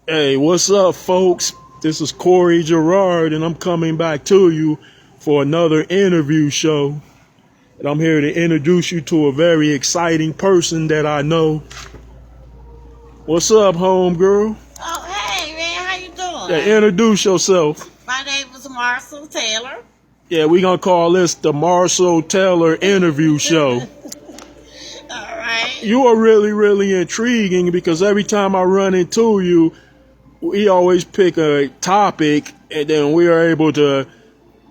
Hey, what's up, folks? This is Corey Gerard, and I'm coming back to you for another interview show. And I'm here to introduce you to a very exciting person that I know. What's up, homegirl? Oh, hey, man, how you doing? Yeah, introduce yourself. My name is Marsul Taylor. Yeah, we gonna call this the Marsul Taylor interview show. All right. You are really, really intriguing because every time I run into you, we always pick a topic and then we are able to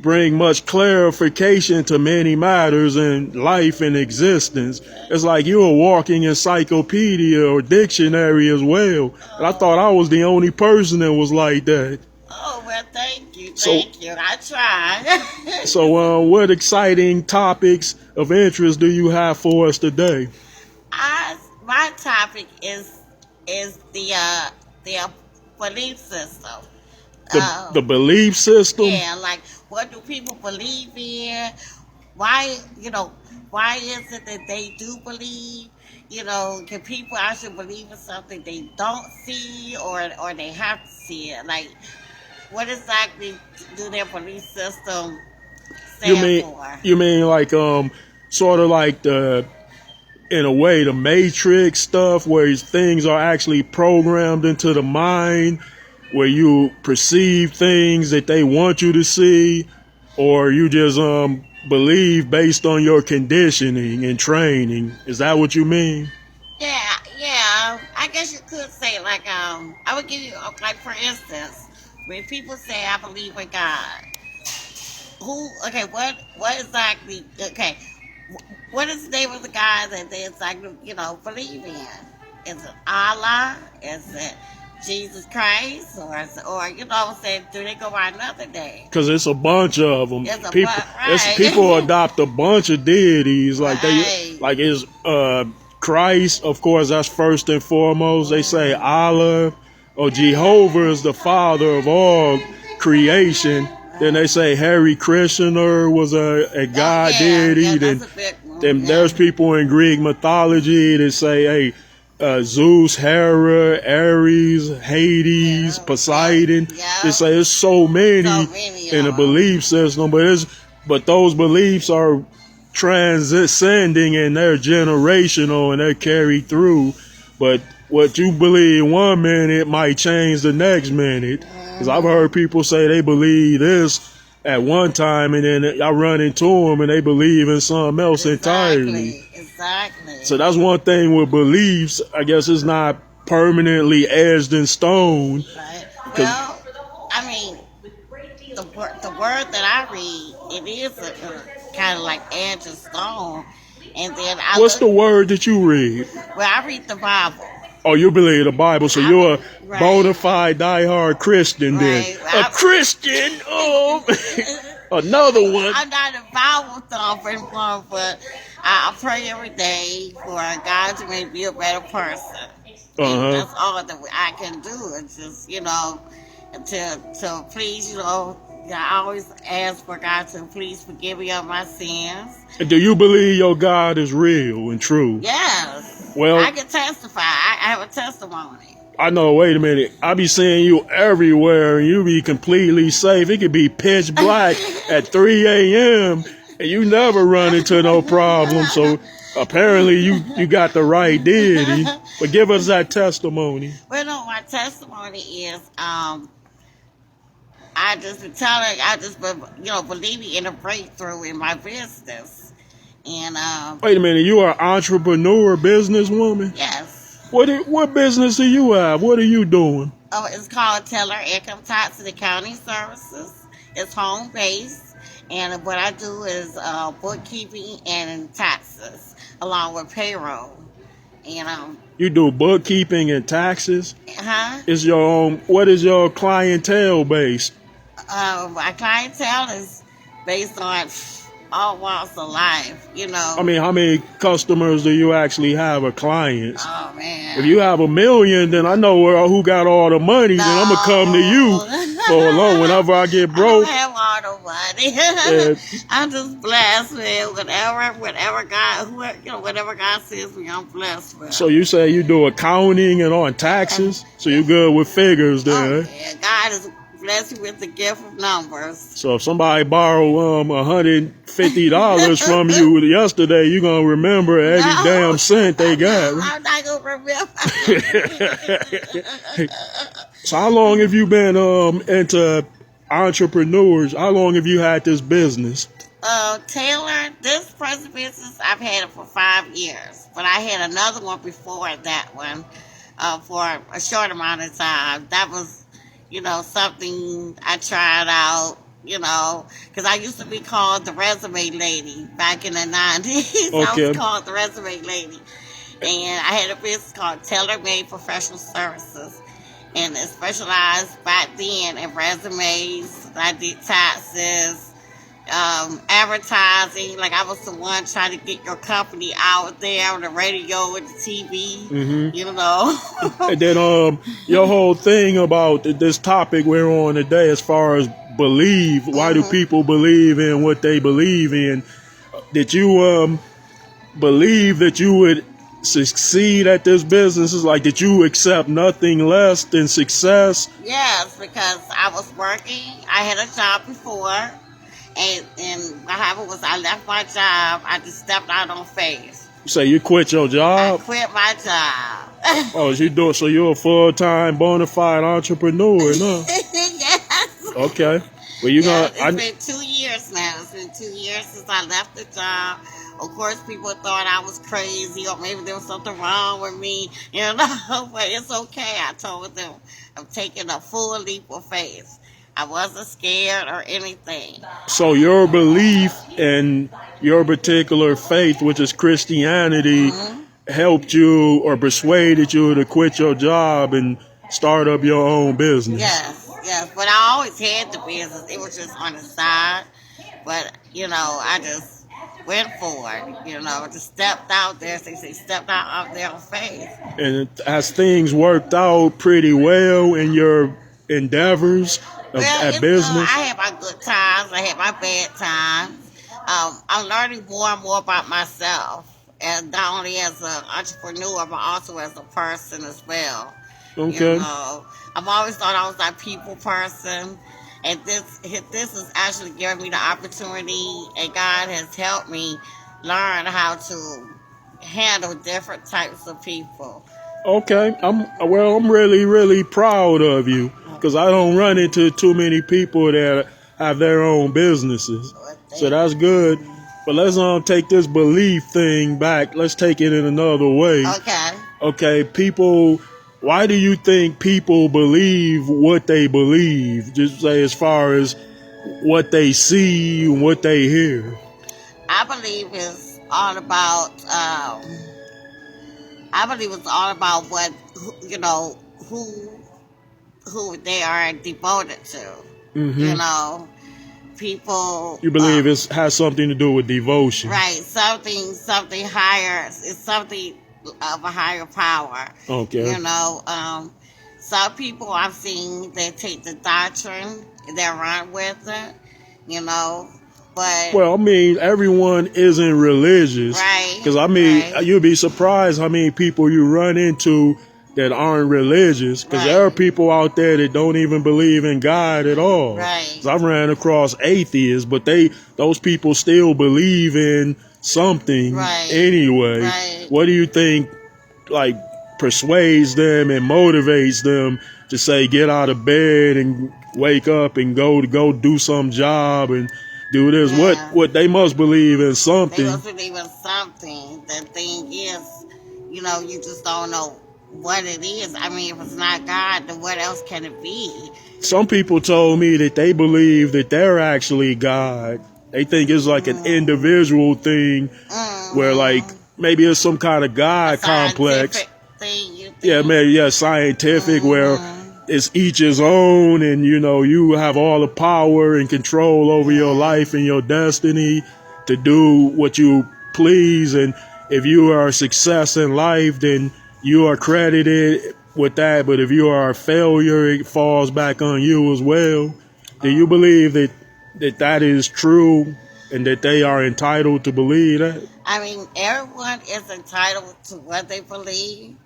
bring much clarification to many matters in life and existence. It's like you're a walking encyclopedia or dictionary as well. And I thought I was the only person that was like that. Oh, well, thank you. Thank you. I tried. So what exciting topics of interest do you have for us today? My topic is the belief system. The belief system? Yeah, like what do people believe in? Why is it that they do believe? Can people actually believe in something they don't see or they have to see it? Like, what exactly do their belief system stand for? You mean like sort of like in a way the Matrix stuff where things are actually programmed into the mind, where you perceive things that they want you to see, or you just believe based on your conditioning and training? Is that what you mean? Yeah. I guess you could say like I would give you like, for instance, when people say I believe in God, what exactly, what is the name of the God that they exactly believe in? Is it Allah? Is it Jesus Christ, or what I'm saying, do they go by another name? Because it's a bunch of them. Right. People adopt a bunch of deities, like right. it's Christ, of course, that's first and foremost. They say Allah or Jehovah is the father of all creation. Then they say Hare Krishna was a god deity. Then there's people in Greek mythology that say, hey, Zeus, Hera, Ares, Hades, Poseidon. They say there's so many in the belief system, but those beliefs are transcending and they're generational and they're carried through. But what you believe one minute might change the next minute. Because I've heard people say they believe this at one time and then I run into them and they believe in something else entirely. Exactly. So that's one thing with beliefs. I guess it's not permanently etched in stone. Right. Well, I mean, the word that I read, it is a kind of like edge of stone. And then what's the word that you read? Well, I read the Bible. Oh, you believe the Bible, so you're a bona fide diehard Christian then. A Christian? Oh, another one. I'm not a Bible thumping one, but I pray every day for God to make me a better person. That's all that I can do. It's just, to please, I always ask for God to please forgive me of my sins. And do you believe your God is real and true? Yes. Well, I can testify. I have a testimony. I know, wait a minute. I be seeing you everywhere and you be completely safe. It could be pitch black at 3 a.m. and you never run into no problem. So apparently you got the right deity. But give us that testimony. Well, no, my testimony is I just believing in a breakthrough in my business. And wait a minute, you are an entrepreneur, businesswoman? Yes. What business do you have? What are you doing? Oh, it's called Teller Income Tax and Accounting Services. It's home based, and what I do is bookkeeping and taxes, along with payroll. And you do bookkeeping and taxes? Is your own? What is your clientele base? My clientele is based on all walks of life, I mean, how many customers do you actually have or clients? Oh, man. If you have 1 million, then I know who got all the money. Then I'm going to come to you for a loan whenever I get broke. I don't have borrow no money. And I'm just blessed, man. Whatever God, whatever God says me, I'm blessed with. so you say you do accounting and on taxes, so you're good with figures Oh then. yeah, God is blessed you with the gift of numbers. So if somebody borrow $150 from you yesterday, you're gonna remember every No, damn cent they got. Right? I'm not gonna remember. So how long have you been into entrepreneurs? How long have you had this business? Taylor, this present business, I've had it for 5 years, but I had another one before that one for a short amount of time. That was, something I tried out, because I used to be called the resume lady back in the 90s. I was Okay. called the resume lady. And I had a business called Tailor Made Professional Services. And it specialized back then in resumes. I did taxes, advertising. Like I was the one trying to get your company out there on the radio and the TV. And then your whole thing about this topic we're on today, as far as believe, why do people believe in what they believe in? Did you believe that you would succeed at this business? Is like, did you accept nothing less than success? Yes, because I was working. I had a job before, and what happened was I left my job. I just stepped out on faith. You say you quit your I job? quit my job. Oh, so you're a full-time bona fide entrepreneur, no? Yes. Okay. Well, you It's gonna. been 2 years now. It's been 2 years since I left the job. Of course, people thought I was crazy or maybe there was something wrong with me, but it's okay. I told them I'm taking a full leap of faith. I wasn't scared or anything. So your belief in your particular faith, which is Christianity, helped you or persuaded you to quit your job and start up your own business. Yes. But I always had the business. It was just on the side. But, I just went for it, just stepped out there. They say stepped out there on faith. And as things worked out pretty well in your endeavors at business. I had my good times. I had my bad times. I'm learning more and more about myself, and not only as an entrepreneur, but also as a person as well. Okay. I've always thought I was a people person, and this has actually given me the opportunity, and God has helped me learn how to handle different types of people. Okay. I'm really, really proud of you, because I don't run into too many people that have their own businesses. So that's good. But let's take this belief thing back. Let's take it in another way. Okay, people, why do you think people believe what they believe? Just say as far as what they see and what they hear. I believe it's all about what, who they are devoted to. People. You believe it has something to do with devotion. Right. Something higher. It's something of a higher power. Okay. Some people I've seen, they take the doctrine, they run with it, but. Well, everyone isn't religious. Right. Because, you'll be surprised how many people you run into that aren't religious. Because there are people out there that don't even believe in God at all. Right. 'Cause I've ran across atheists, but those people still believe in something anyway. Right. What do you think, persuades them and motivates them to say, get out of bed and wake up and go do some job and do this? Yeah. What they must believe in something. They must believe in something. The thing is, you just don't know what it is. If it's not God, then what else can it be? Some people told me that they believe that they're actually God. They think it's like an individual thing where maybe it's some kind of God complex. Thing, scientific where it's each his own, and you have all the power and control over your life and your destiny to do what you please. And if you are a success in life, then you are credited with that. But if you are a failure, it falls back on you as well. Do you believe that that is true and that they are entitled to believe that? I mean, everyone is entitled to what they believe,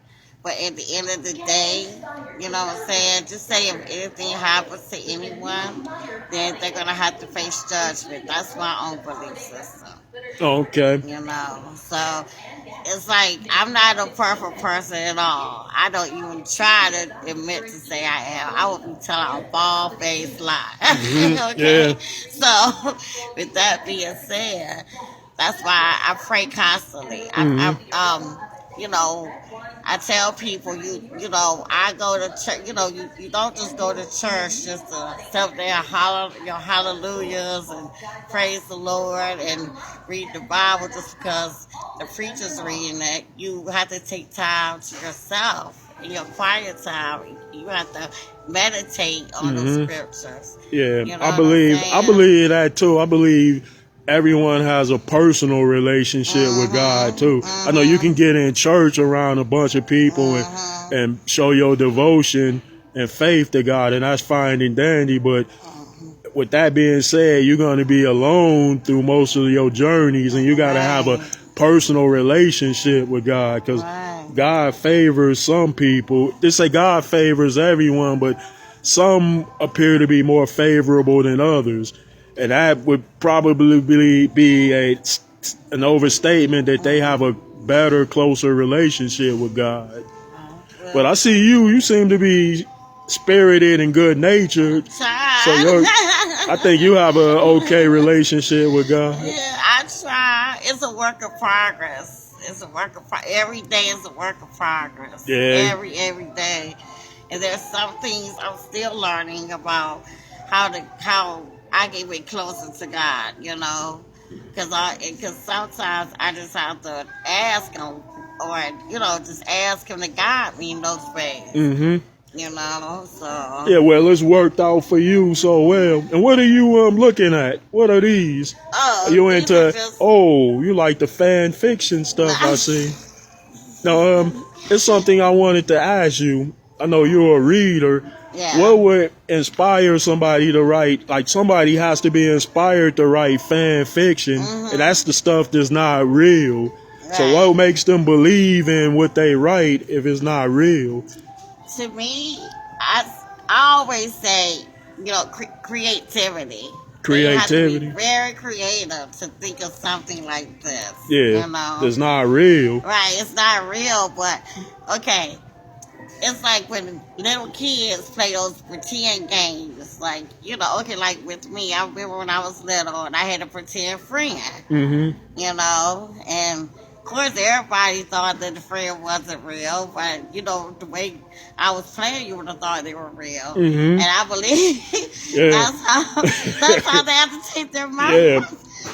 but at the end of the day, you know what I'm saying? Just say if anything happens to anyone, then they're gonna have to face judgment. That's my own belief system. Okay. You know, so it's like I'm not a perfect person at all. I don't even try to admit to say I am. I would be telling a bald faced lie. Okay, Yeah. so with that being said, that's why I pray constantly. You know, I tell people, you know, I go to church. You know, you don't just go to church just to sit there and holler your hallelujahs and praise the Lord and read the Bible just because the preacher's reading it. You have to take time to yourself. In your quiet time, you have to meditate on the scriptures. Yeah, You know I what I'm believe saying? that too. I believe everyone has a personal relationship with God too. I know you can get in church around a bunch of people and show your devotion and faith to God, and that's fine and dandy. But with that being said, you're going to be alone through most of your journeys, and you got to have a Right. personal relationship with God, because Right. God favors some people. They say God favors everyone, but some appear to be more favorable than others. And that would probably be an overstatement that they have a better, closer relationship with God. But Well, I see you seem to be spirited and good natured. So I think you have a okay relationship with God. Yeah, I try. It's a work of progress. It's a work of every day is a work of progress. Yeah. Every day, and there's some things I'm still learning about how I can get closer to God. You know, because sometimes I just have to ask Him, or you know, just ask Him to guide me in those ways. Mm-hmm. You know, so Yeah, well, it's worked out for you so well. And what are you looking at? What are these? Are you these are into? just Oh, you like the fan fiction stuff? I see. Now, it's something I wanted to ask you. I know you're a reader. yeah. What would inspire somebody to write? Like, somebody has to be inspired to write fan fiction, and that's the stuff that's not real. So, Right. what makes them believe in what they write if it's not real? To me, I always say, you know, creativity. That you have to be Creativity. very creative to think of something like this. Yeah, You know, that's not real. right? It's not real, but okay. It's like when little kids play those pretend games. Like, you know, okay, like with me, I remember when I was little and I had a pretend friend, Mm-hmm. you know, and of course everybody thought that the friend wasn't real, but you know, the way I was playing, you would have thought they were real. Mm-hmm. And I believe Yeah. that's how they have to take their mind. Yeah.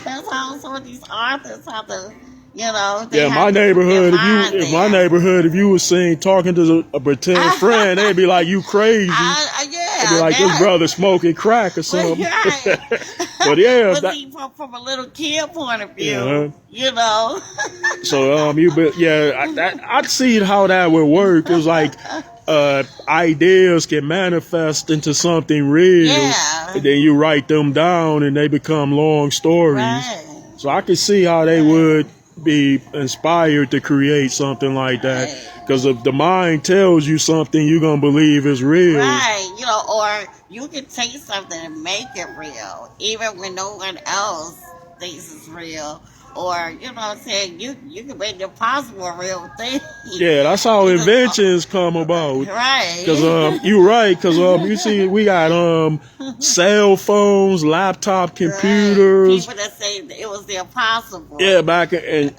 That's how some of these authors have to, you know, they Yeah, have my to put their neighborhood. mind If you was seen talking to a pretend friend, they'd be like, "You crazy." Yeah, They'd be like, "This brother smoking crack or something." Right. But yeah, But see, from a little kid point of view, uh-huh. you know. So I'd see how that would work. It's like ideas can manifest into something real, Yeah. and then you write them down, and they become long stories. Right. So I could see how they would be inspired to create something like that. Right. Because if the mind tells you something, you're going to believe is real. Right, you know, or you can take something and make it real, even when no one else thinks it's real. Or, you know what I'm saying, you can make the impossible a real thing. Yeah, that's how You know, inventions come about. right. Because you're right. Because you see, we got cell phones, laptop computers. Right. People that say it was the impossible. Yeah, back in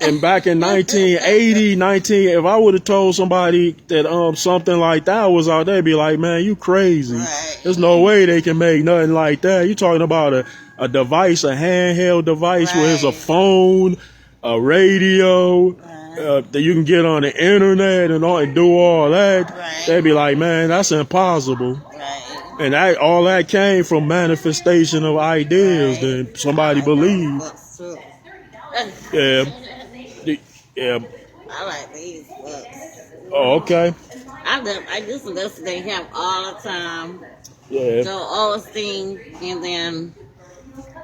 1980, if I would have told somebody that something like that was out there, they'd be like, "Man, you crazy. Right. There's no way they can make nothing like that." You talking about a device, a handheld device where it's a Right. phone, a radio, Right. that you can get on the internet and do all that. Right. They'd be like, "Man, that's impossible." Right. And all that came from manifestation of ideas Right. that somebody I like believed. those books, too. Yeah. Yeah. I like these books. Oh, okay. I just listen to him all the time. Yeah. Joe Osteen, and then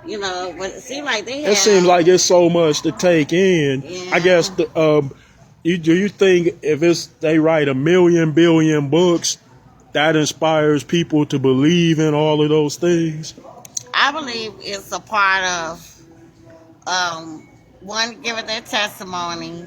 You know, but it seems like they It seems have. like it's so much to take in. Yeah. I guess do you think if they write a million billion books, that inspires people to believe in all of those things? I believe it's a part of one giving their testimony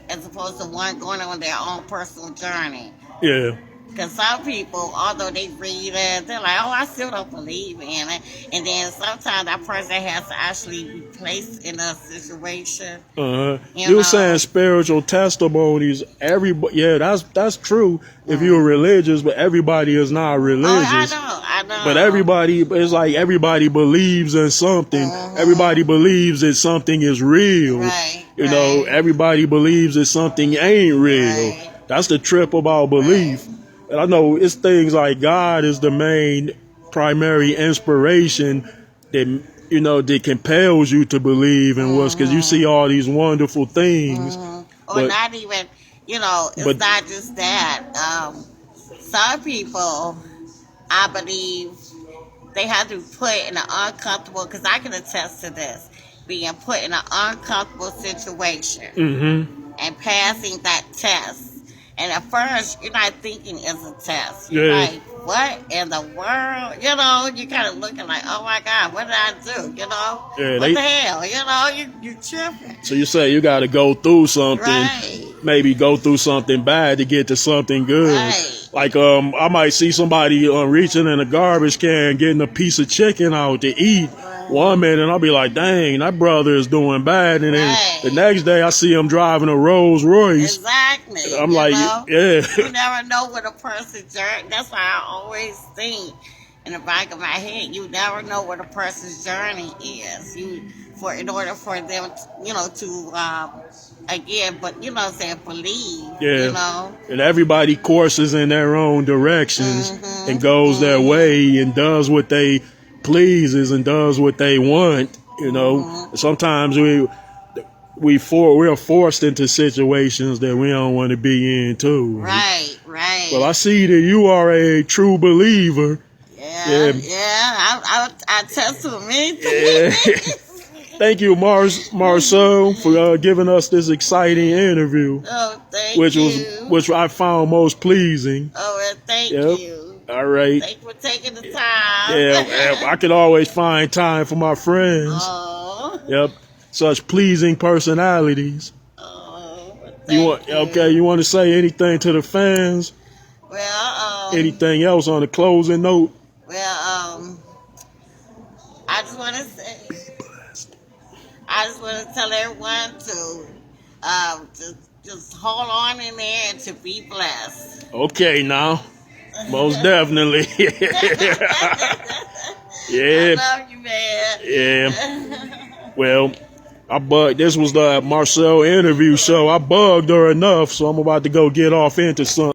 as opposed to one going on their own personal journey. Yeah. Because some people, although they read it, they're like, oh, I still don't believe in it. And then sometimes that person has to actually be placed in a situation. You were saying spiritual testimonies. Everybody, yeah, that's true. If you're religious, but everybody is not religious. Oh, I know. But everybody, it's like everybody believes in something. Everybody believes that something is real. Right, You know, everybody believes that something ain't real. Right. That's the trip about belief. And I know it's things like God is the main primary inspiration that, you know, that compels you to believe in what's, because you see all these wonderful things. Or not even, you know, it's not just that. Some people, I believe, they have to be put in an uncomfortable, because I can attest to this, being put in an uncomfortable situation and passing that test. And at first, you're not thinking it's a test. You're like, what in the world? You know, you kind of looking like, oh my God, what did I do? You know, what the hell? You know, you tripping. So you say you got to go through something, maybe go through something bad to get to something good. Right. Like, I might see somebody reaching in a garbage can, getting a piece of chicken out to eat. 1 minute, and I'll be like, dang, that brother is doing bad. And then the next day I see him driving a Rolls Royce. Exactly. I'm like, yeah. You never know what a person's journey. That's why I always think in the back of my head, you never know what a person's journey is. In order for them, again, but you know what I'm saying, believe. Yeah. You know. And everybody courses in their own directions and goes their way and does what they pleases and does what they want, you know. Sometimes we're forced into situations that we don't want to be in too. Right. Well, I see that you are a true believer. Yeah. I test to many things. Thank you, Marsul, for giving us this exciting interview. Oh, thank you. Which I found most pleasing. Oh, well, thank you. All right. Thanks for taking the time. Yeah, I can always find time for my friends. Oh. Yep. Such pleasing personalities. Oh, You want to say anything to the fans? Well, anything else on the closing note? Well, I just want to tell everyone to just hold on in there and to be blessed. Okay, now. Most definitely. Yeah. I love you, man. Yeah. Well, this was the Marcel interview show. I bugged her enough, so I'm about to go get off into something.